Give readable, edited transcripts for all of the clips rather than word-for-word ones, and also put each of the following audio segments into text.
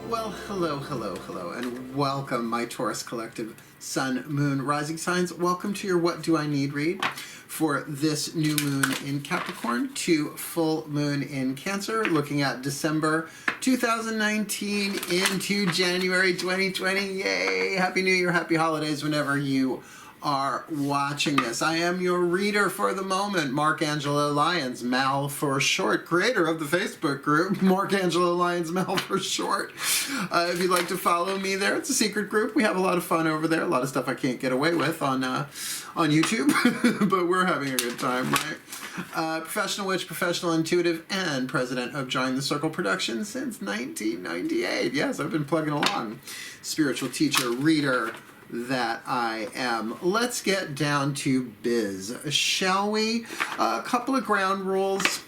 Well, hello, and welcome, my Taurus collective, Sun, Moon, Rising signs. Welcome to your What Do I Need read for this new moon in Capricorn to full moon in Cancer, looking at December 2019 into January 2020. Yay! Happy New Year, happy holidays whenever you are watching this. I am your reader for the moment, Mark Angelo Lyons, Mal for short, creator of the Facebook group, Mark Angelo Lyons, Mal for short. If you'd like to follow me there, it's a secret group. We have a lot of fun over there, a lot of stuff I can't get away with on YouTube, but we're having a good time, right? Professional witch, professional intuitive, and president of DrawingTheCircle Productions since 1998. Yes, I've been plugging along. Spiritual teacher, reader, that I am. Let's get down to biz, shall we? A couple of ground rules.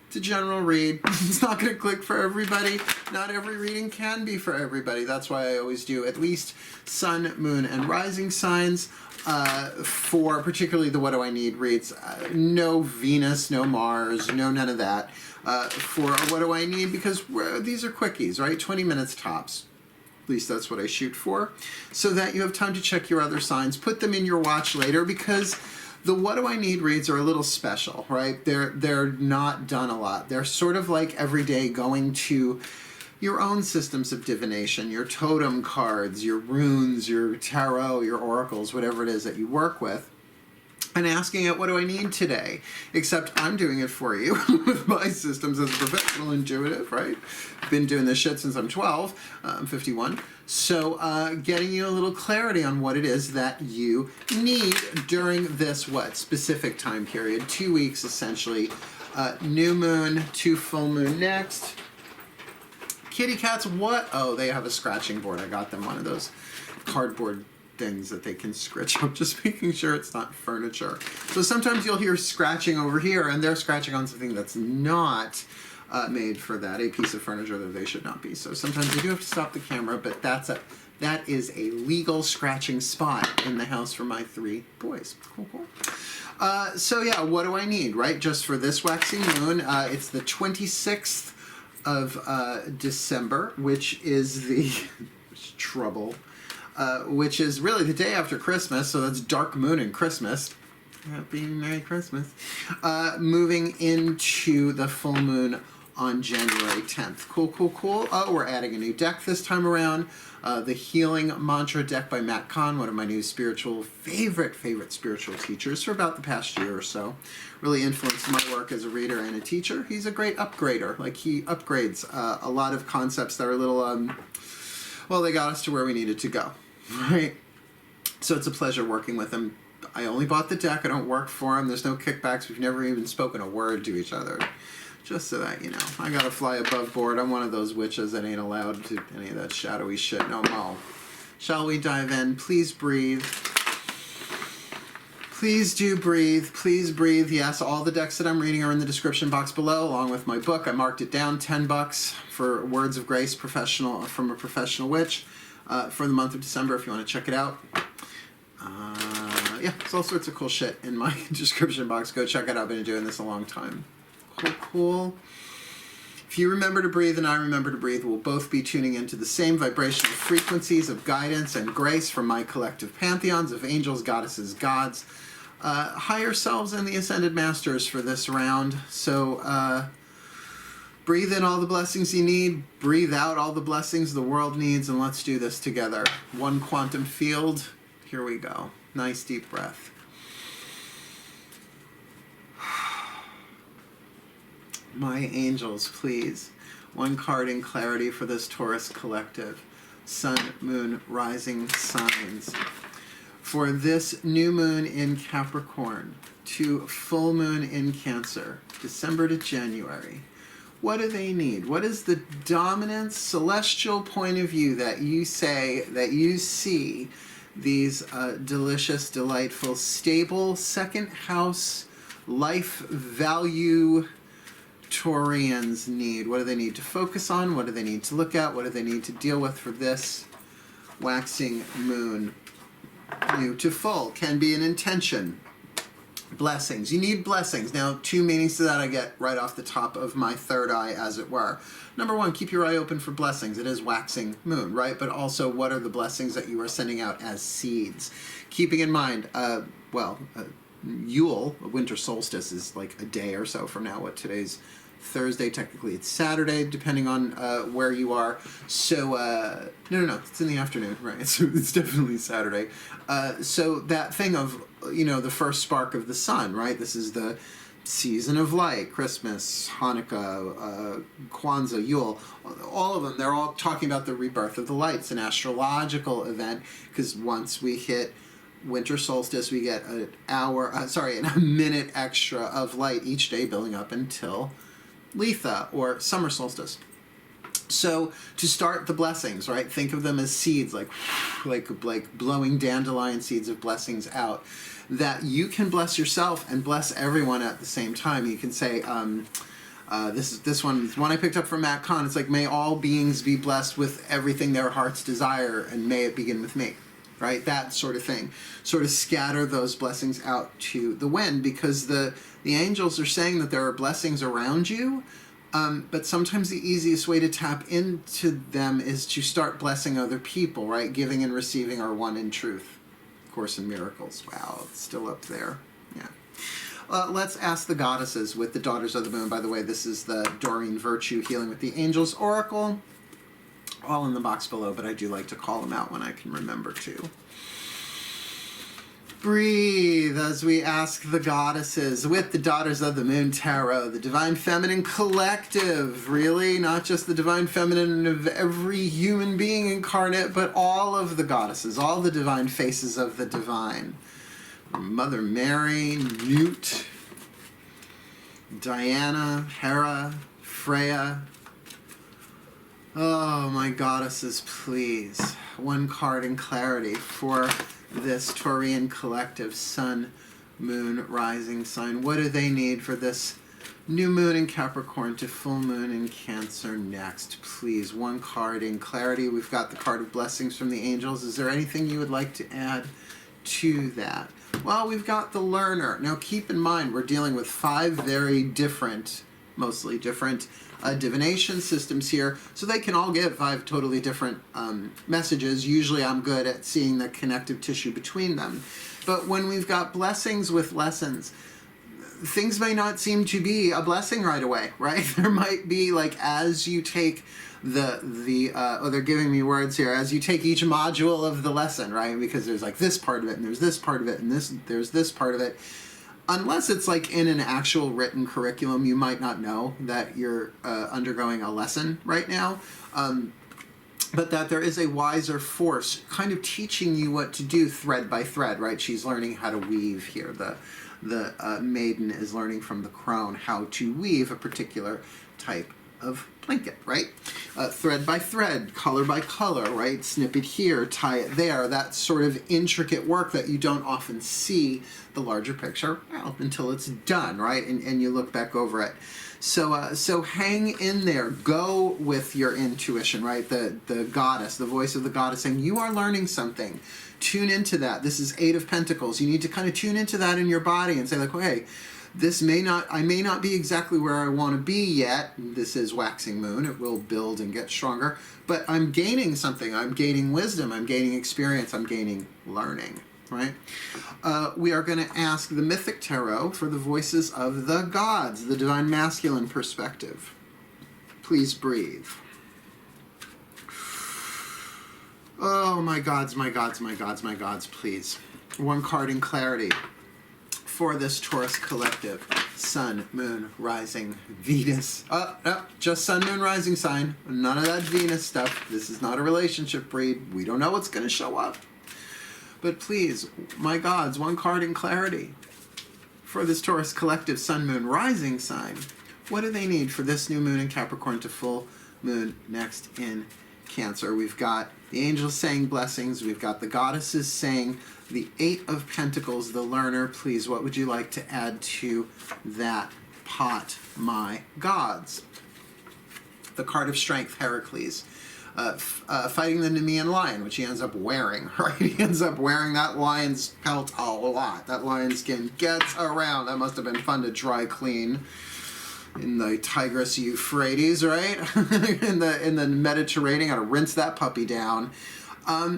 It's a general read. It's not going to click for everybody. Not every reading can be for everybody. That's why I always do at least sun, moon, and rising signs for particularly the What Do I Need reads. No Venus, no Mars, no none of that for What Do I Need, because these are quickies, right? 20 minutes tops. At least that's what I shoot for, so that you have time to check your other signs, put them in your watch later, because the What Do I Need reads are a little special, right? They're not done a lot. They're sort of like every day going to your own systems of divination, your totem cards, your runes, your tarot, your oracles, whatever it is that you work with, and asking it, what do I need today? Except I'm doing it for you with my systems as a professional intuitive, right? Been doing this shit since I'm 12. I'm 51. So getting you a little clarity on what it is that you need during this, specific time period. 2 weeks, essentially. New moon to full moon next. Kitty cats, what? Oh, they have a scratching board. I got them one of those cardboard things that they can scratch up, just making sure it's not furniture. So sometimes you'll hear scratching over here, and they're scratching on something that's not made for that, a piece of furniture that they should not be. So sometimes you do have to stop the camera, but that is a legal scratching spot in the house for my 3 boys. Cool. So yeah, what do I need, right? Just for this waxing moon, it's the 26th of December, which is the trouble. Which is really the day after Christmas, so that's dark moon and Christmas. Happy Merry Christmas. Moving into the full moon on January 10th. Cool. Oh, we're adding a new deck this time around. The Healing Mantra deck by Matt Kahn, one of my new favorite spiritual teachers for about the past year or so. Really influenced my work as a reader and a teacher. He's a great upgrader. Like, he upgrades a lot of concepts that are a little, well, they got us to where we needed to go. Right? So it's a pleasure working with him. I only bought the deck. I don't work for him. There's no kickbacks. We've never even spoken a word to each other. Just so that you know. I gotta fly above board. I'm one of those witches that ain't allowed to any of that shadowy shit no more. Shall we dive in? Please breathe. Please do breathe. Please breathe. Yes, all the decks that I'm reading are in the description box below, along with my book. I marked it down, $10 for Words of Grace from a Professional Witch. For the month of December, if you want to check it out. Yeah, there's all sorts of cool shit in my description box. Go check it out. I've been doing this a long time. Cool. If you remember to breathe and I remember to breathe, we'll both be tuning into the same vibrational frequencies of guidance and grace from my collective pantheons of angels, goddesses, gods, higher selves, and the ascended masters for this round. So, breathe in all the blessings you need, breathe out all the blessings the world needs, and let's do this together. One quantum field. Here we go. Nice deep breath. My angels, please. One card in clarity for this Taurus collective. Sun, moon, rising signs. For this new moon in Capricorn to full moon in Cancer, December to January. What do they need? What is the dominant celestial point of view that you see these delicious, delightful, stable, second house, life value Taurians need? What do they need to focus on? What do they need to look at? What do they need to deal with for this waxing moon? New to full can be an intention. Blessings. You need blessings. Now, two meanings to that I get right off the top of my third eye, as it were. Number one, keep your eye open for blessings. It is waxing moon, right? But also, what are the blessings that you are sending out as seeds? Keeping in mind, Yule, winter solstice, is like a day or so from now. What, today's Thursday, technically it's Saturday, depending on where you are. So, no, it's in the afternoon, right? It's definitely Saturday. So that thing of, the first spark of the sun, right? This is the season of light, Christmas, Hanukkah, Kwanzaa, Yule, all of them, they're all talking about the rebirth of the light. It's an astrological event, because once we hit winter solstice, we get a minute extra of light each day building up until Letha, or summer solstice. So to start the blessings, right? Think of them as seeds, like blowing dandelion seeds of blessings out, that you can bless yourself and bless everyone at the same time. You can say, this one I picked up from Matt Kahn. It's like, may all beings be blessed with everything their hearts desire, and may it begin with me. Right? That sort of thing. Sort of scatter those blessings out to the wind, because the angels are saying that there are blessings around you, but sometimes the easiest way to tap into them is to start blessing other people, right? Giving and receiving are one in truth. Course in Miracles. Wow, it's still up there. Yeah. Let's ask the goddesses with the Daughters of the Moon. By the way, this is the Doreen Virtue Healing with the Angels Oracle. All in the box below, but I do like to call them out when I can remember to. Breathe as we ask the goddesses with the Daughters of the Moon Tarot, the Divine Feminine Collective, really, not just the Divine Feminine of every human being incarnate, but all of the goddesses, all the divine faces of the divine. Mother Mary, Newt, Diana, Hera, Freya. Oh, my goddesses, please. One card in clarity for this Taurian collective, Sun, Moon, Rising sign. What do they need for this new moon in Capricorn to full moon in Cancer next? Please, one card in clarity. We've got the card of blessings from the angels. Is there anything you would like to add to that? Well, we've got the learner. Now, keep in mind, we're dealing with 5 very different, mostly different, divination systems here, so they can all give 5 totally different messages. Usually I'm good at seeing the connective tissue between them. But when we've got blessings with lessons, things may not seem to be a blessing right away, right? There might be, like, as you take they're giving me words here, as you take each module of the lesson, right? Because there's like this part of it, and there's this part of it, and there's this part of it. Unless it's like in an actual written curriculum, you might not know that you're undergoing a lesson right now. But that there is a wiser force kind of teaching you what to do thread by thread, right? She's learning how to weave here. The maiden is learning from the crone how to weave a particular type of blanket, right? Thread by thread, color by color, right? Snip it here, tie it there. That sort of intricate work that you don't often see the larger picture, well, until it's done, right? And you look back over it. So hang in there. Go with your intuition, right? The goddess, the voice of the goddess saying, you are learning something. Tune into that. This is 8 of Pentacles. You need to kind of tune into that in your body and say, like, hey, I may not be exactly where I want to be yet. This is waxing moon. It will build and get stronger. But I'm gaining something. I'm gaining wisdom. I'm gaining experience. I'm gaining learning, right? We are going to ask the Mythic Tarot for the voices of the gods, the divine masculine perspective. Please breathe. Oh, my gods, my gods, my gods, my gods, please. One card in clarity for this Taurus collective. Sun, Moon, Rising, Venus. No, just Sun, Moon, Rising sign. None of that Venus stuff. This is not a relationship breed. We don't know what's going to show up. But please, my gods, one card in clarity for this Taurus collective, Sun, Moon, Rising sign. What do they need for this new moon in Capricorn to full moon next in Cancer? We've got the angels saying blessings. We've got the goddesses saying the 8 of Pentacles, the learner. Please, what would you like to add to that pot, my gods? The card of strength, Heracles. fighting the Nemean lion, which he ends up wearing, right? He ends up wearing that lion's pelt a lot. That lion skin gets around. That must have been fun to dry clean in the Tigris Euphrates, right? in the Mediterranean, gotta rinse that puppy down.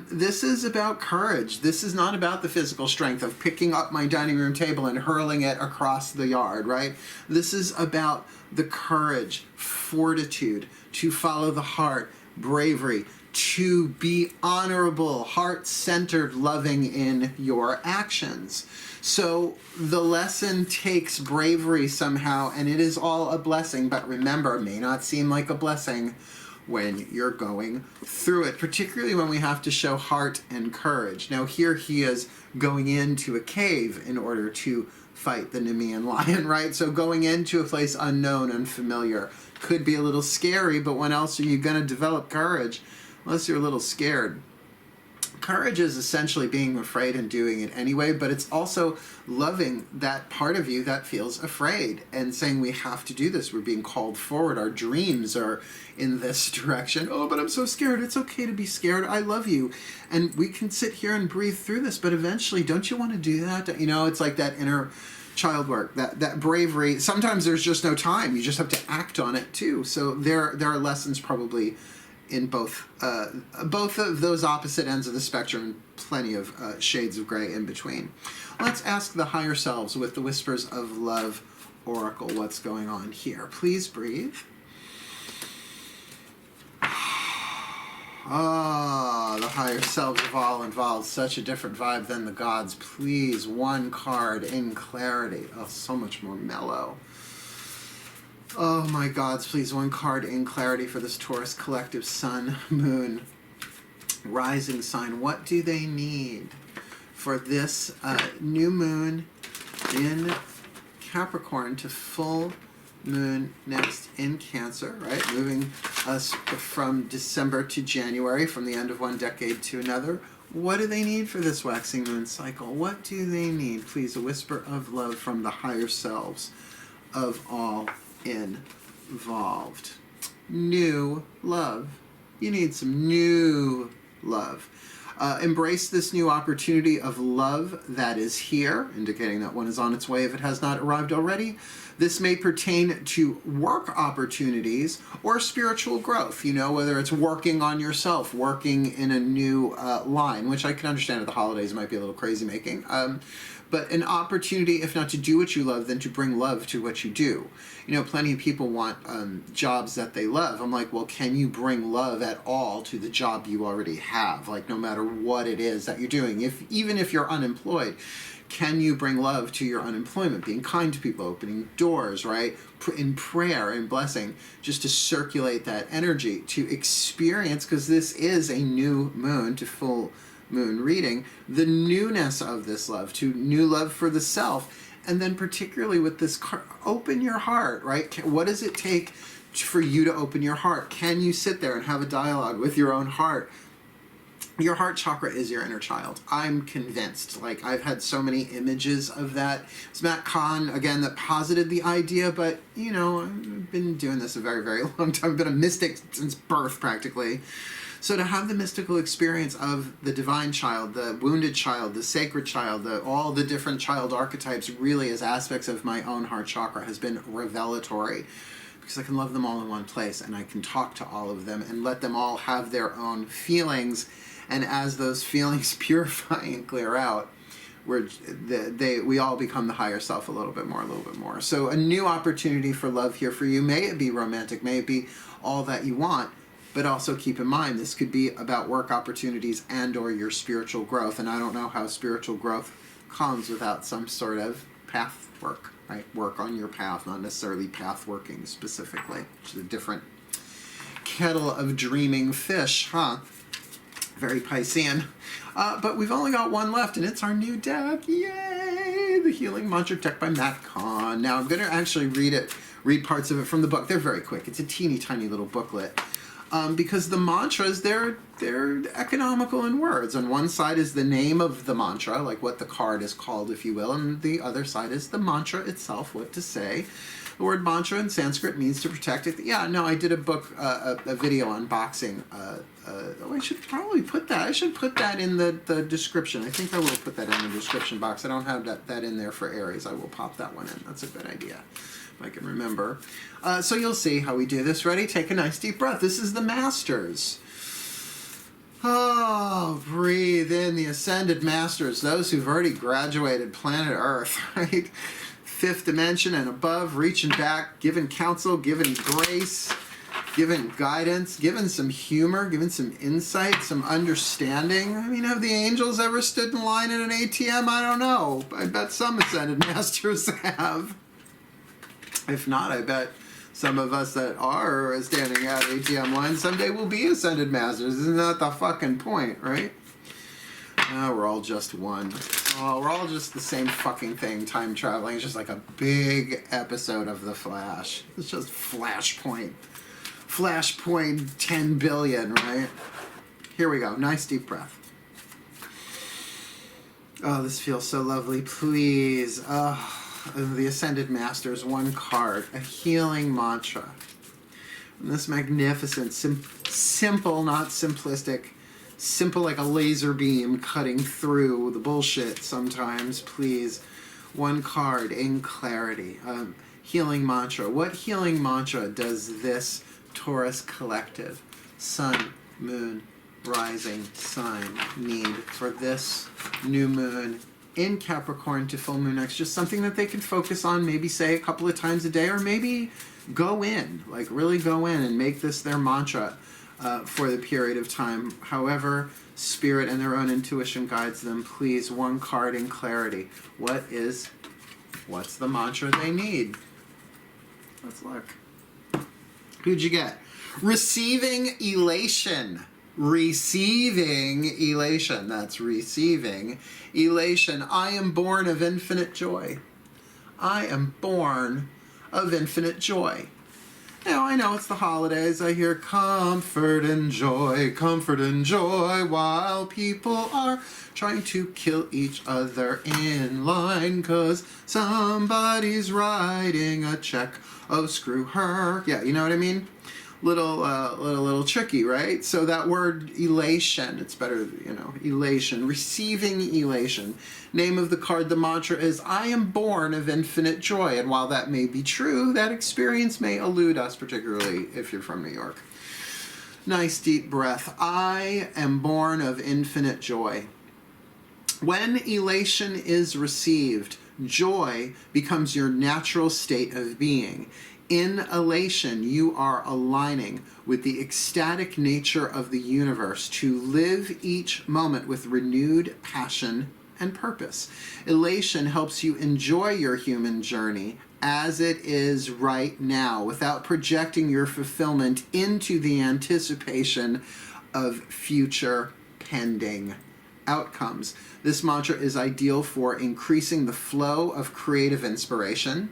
This is about courage. This is not about the physical strength of picking up my dining room table and hurling it across the yard, right? This is about the courage, fortitude, to follow the heart, bravery, to be honorable, heart-centered, loving in your actions. So the lesson takes bravery somehow, and it is all a blessing, but remember, it may not seem like a blessing when you're going through it, particularly when we have to show heart and courage. Now here he is going into a cave in order to fight the Nemean lion, right? So going into a place unknown, unfamiliar, could be a little scary, but when else are you going to develop courage unless you're a little scared? Courage is essentially being afraid and doing it anyway, but it's also loving that part of you that feels afraid and saying we have to do this. We're being called forward. Our dreams are in this direction. Oh, but I'm so scared. It's okay to be scared. I love you. And we can sit here and breathe through this, but eventually, don't you want to do that? You know, it's like that inner child work, that bravery. Sometimes there's just no time. You just have to act on it too. So there are lessons probably in both of those opposite ends of the spectrum, and plenty of shades of gray in between. Let's ask the higher selves with the Whispers of Love Oracle what's going on here. Please breathe. Ah, the higher selves of all involved, such a different vibe than the gods. Please, one card in clarity. Oh, so much more mellow. Oh my gods, please, one card in clarity for this Taurus collective sun, moon, rising sign. What do they need for this new moon in Capricorn to full moon next in Cancer, right? Moving us from December to January, from the end of one decade to another. What do they need for this waxing moon cycle? What do they need? Please, a whisper of love from the higher selves of all involved. New love. You need some new love. Embrace this new opportunity of love that is here, indicating that one is on its way if it has not arrived already. This may pertain to work opportunities or spiritual growth, you know, whether it's working on yourself, working in a new line, which I can understand at the holidays might be a little crazy making. But an opportunity, if not to do what you love, then to bring love to what you do. You know, plenty of people want jobs that they love. I'm like, well, can you bring love at all to the job you already have? Like, no matter what it is that you're doing, even if you're unemployed, can you bring love to your unemployment? Being kind to people, opening doors, right? In prayer and blessing, just to circulate that energy, to experience, because this is a new moon to full moon reading, the newness of this love, to new love for the self, and then particularly with this card, open your heart, right? What does it take for you to open your heart? Can you sit there and have a dialogue with your own heart? Your heart chakra is your inner child. I'm convinced. Like, I've had so many images of that. It's Matt Kahn, again, that posited the idea, but, you know, I've been doing this a very, very long time. I've been a mystic since birth, practically. So to have the mystical experience of the divine child, the wounded child, the sacred child, all the different child archetypes really as aspects of my own heart chakra has been revelatory, because I can love them all in one place and I can talk to all of them and let them all have their own feelings. And as those feelings purify and clear out, we all become the higher self a little bit more. So a new opportunity for love here for you. May it be romantic, may it be all that you want, but also keep in mind this could be about work opportunities and or your spiritual growth. And I don't know how spiritual growth comes without some sort of path work, right? Work on your path, not necessarily path working specifically, which is a different kettle of dreaming fish, huh? Very Piscean. But we've only got one left, and it's our new deck. Yay! The Healing Mantra deck by Matt Kahn. Now, I'm going to actually read parts of it from the book. They're very quick. It's a teeny tiny little booklet. Because the mantras, they're economical in words. On one side is the name of the mantra, like what the card is called, if you will, and the other side is the mantra itself, what to say. The word mantra in Sanskrit means to protect it. Yeah, no, I did a book, a video unboxing. I should probably put that. I should put that in the description. I think I will put that in the description box. I don't have that in there for Aries. I will pop that one in. That's a good idea, if I can remember. So you'll see how we do this. Ready? Take a nice deep breath. This is the Masters. Oh, breathe in the Ascended Masters, those who've already graduated planet Earth, right? Fifth dimension and above, reaching back, giving counsel, giving grace, giving guidance, giving some humor, giving some insight, some understanding. I mean, have the angels ever stood in line at an ATM? I don't know. I bet some Ascended Masters have. If not, I bet some of us that are standing at ATM lines someday will be Ascended Masters. Isn't that the fucking point, right? Oh, we're all just one. Oh, we're all just the same fucking thing, time traveling. It's just like a big episode of The Flash. It's just Flashpoint. Flashpoint 10 billion, right? Here we go. Nice deep breath. Oh, this feels so lovely. Please. The Ascended Masters, one card, a healing mantra. And this magnificent, simple, not simplistic, simple like a laser beam cutting through the bullshit sometimes, please. One card in clarity. Healing mantra. What healing mantra does this Taurus collective, Sun, Moon, Rising sign need for this new moon in Capricorn to full moon X? Just something that they can focus on, maybe say a couple of times a day, or maybe go in, like really go in and make this their mantra for the period of time. However, Spirit and their own intuition guides them. Please, one card in clarity. What's the mantra they need? Let's look. Who'd you get? Receiving elation. Receiving elation. That's receiving elation. I am born of infinite joy. I am born of infinite joy. Now, I know it's the holidays. I hear comfort and joy while people are trying to kill each other in line 'cause somebody's writing a check. Oh, screw her. Yeah, you know what I mean? Little tricky, right? So that word elation, it's better, elation, receiving elation. Name of the card, the mantra is, I am born of infinite joy. And while that may be true, that experience may elude us, particularly if you're from New York. Nice deep breath. I am born of infinite joy. When elation is received, joy becomes your natural state of being. In elation, you are aligning with the ecstatic nature of the universe to live each moment with renewed passion and purpose. Elation helps you enjoy your human journey as it is right now without projecting your fulfillment into the anticipation of future pending outcomes. This mantra is ideal for increasing the flow of creative inspiration.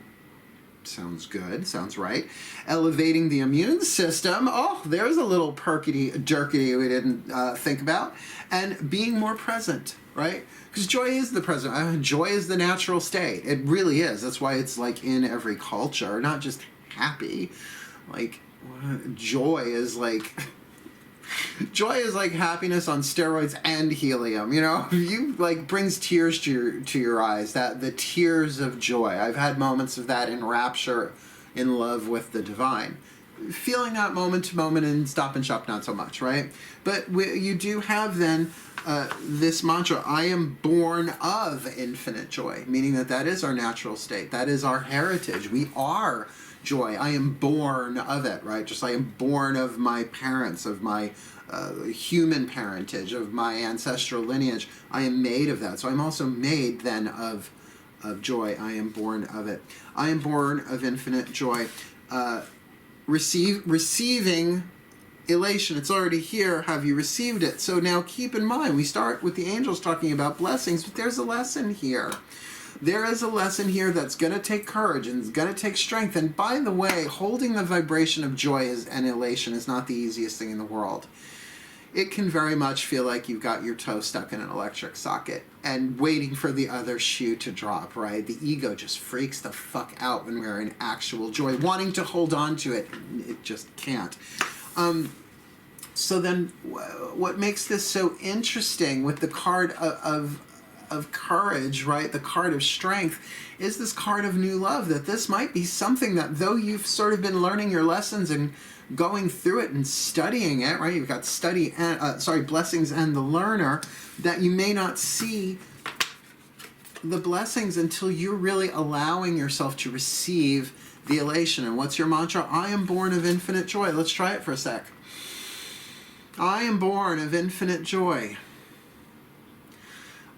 Sounds good. Sounds right. Elevating the immune system. Oh, there's a little perkity-durkity we didn't think about. And being more present, right? Because joy is the present. Joy is the natural state. It really is. That's why it's like in every culture, not just happy. Like, joy is like happiness on steroids and helium, you like brings tears to your eyes, that the tears of joy. I've had moments of that in rapture, in love with the divine. Feeling that moment to moment in Stop and Shop, not so much, right? But you do have then this mantra, I am born of infinite joy, meaning that is our natural state. That is our heritage. We are joy. I am born of it, right? Just I am born of my parents, of my human parentage, of my ancestral lineage. I am made of that. So I'm also made then of joy. I am born of it. I am born of infinite joy. Receiving elation. It's already here. Have you received it? So now keep in mind, we start with the angels talking about blessings, but there's a lesson here. There is a lesson here that's going to take courage and it's going to take strength. And by the way, holding the vibration of joy and elation is not the easiest thing in the world. it can very much feel like you've got your toe stuck in an electric socket and waiting for the other shoe to drop, right? The ego just freaks the fuck out when we're in actual joy, wanting to hold on to it. It just can't. So then what makes this so interesting with the card of courage, right? The card of strength is this card of new love, that this might be something that though you've sort of been learning your lessons and going through it and studying it, right? You've got study and, blessings and the learner, that you may not see the blessings until you're really allowing yourself to receive the elation. And what's your mantra? I am born of infinite joy. Let's try it for a sec. I am born of infinite joy.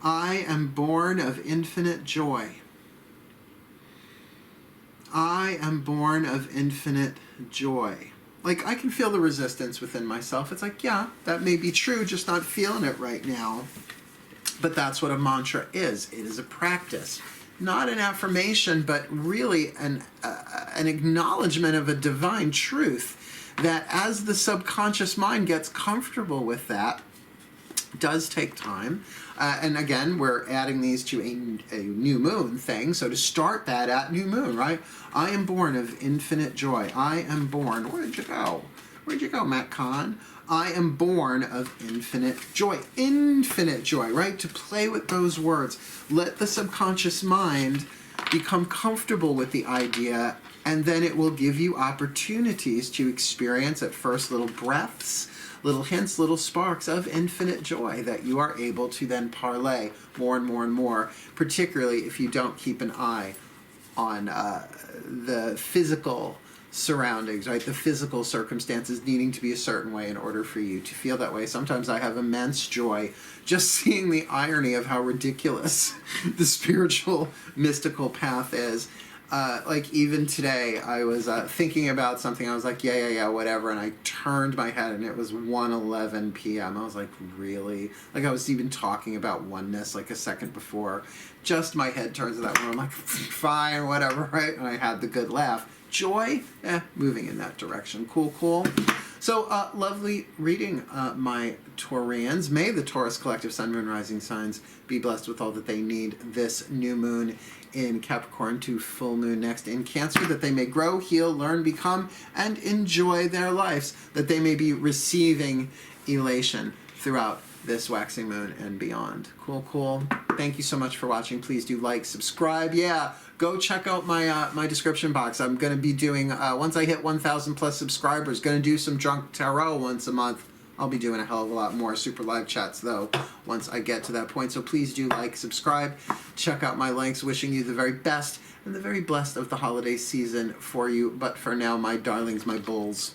I am born of infinite joy. I am born of infinite joy. Like, I can feel the resistance within myself. It's like, yeah, that may be true, just not feeling it right now. But that's what a mantra is. It is a practice. Not an affirmation, but really an acknowledgement of a divine truth, that as the subconscious mind gets comfortable with that, does take time. And again, we're adding these to a new moon thing. So to start that at new moon, right? I am born of infinite joy. I am born. Where did you go? Where'd you go, Matt Kahn? I am born of infinite joy. Infinite joy, right? To play with those words. Let the subconscious mind become comfortable with the idea, and then it will give you opportunities to experience at first little breaths, little hints, little sparks of infinite joy that you are able to then parlay more and more and more, particularly if you don't keep an eye on the physical surroundings, right? The physical circumstances needing to be a certain way in order for you to feel that way. Sometimes I have immense joy just seeing the irony of how ridiculous the spiritual, mystical path is. Like even today, I was thinking about something. I was like, yeah, whatever. And I turned my head and it was 1:11 p.m. I was like, really? Like I was even talking about oneness like a second before. Just my head turns to that one. I'm like, fine, whatever, right? And I had the good laugh. Joy, moving in that direction. Cool. So, lovely reading, my Taurians. May the Taurus collective sun, moon, rising signs be blessed with all that they need this new moon in Capricorn to full moon next in Cancer, that they may grow, heal, learn, become, and enjoy their lives, that they may be receiving elation throughout this waxing moon and beyond. Cool. Thank you so much for watching. Please do like, subscribe. Yeah, go check out my my description box. I'm going to be doing, once I hit 1,000 plus subscribers, going to do some drunk tarot once a month. I'll be doing a hell of a lot more super live chats, though, once I get to that point. So please do like, subscribe, check out my links. Wishing you the very best and the very blessed of the holiday season for you. But for now, my darlings, my bulls,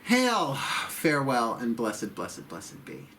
hail, farewell, and blessed, blessed, blessed be.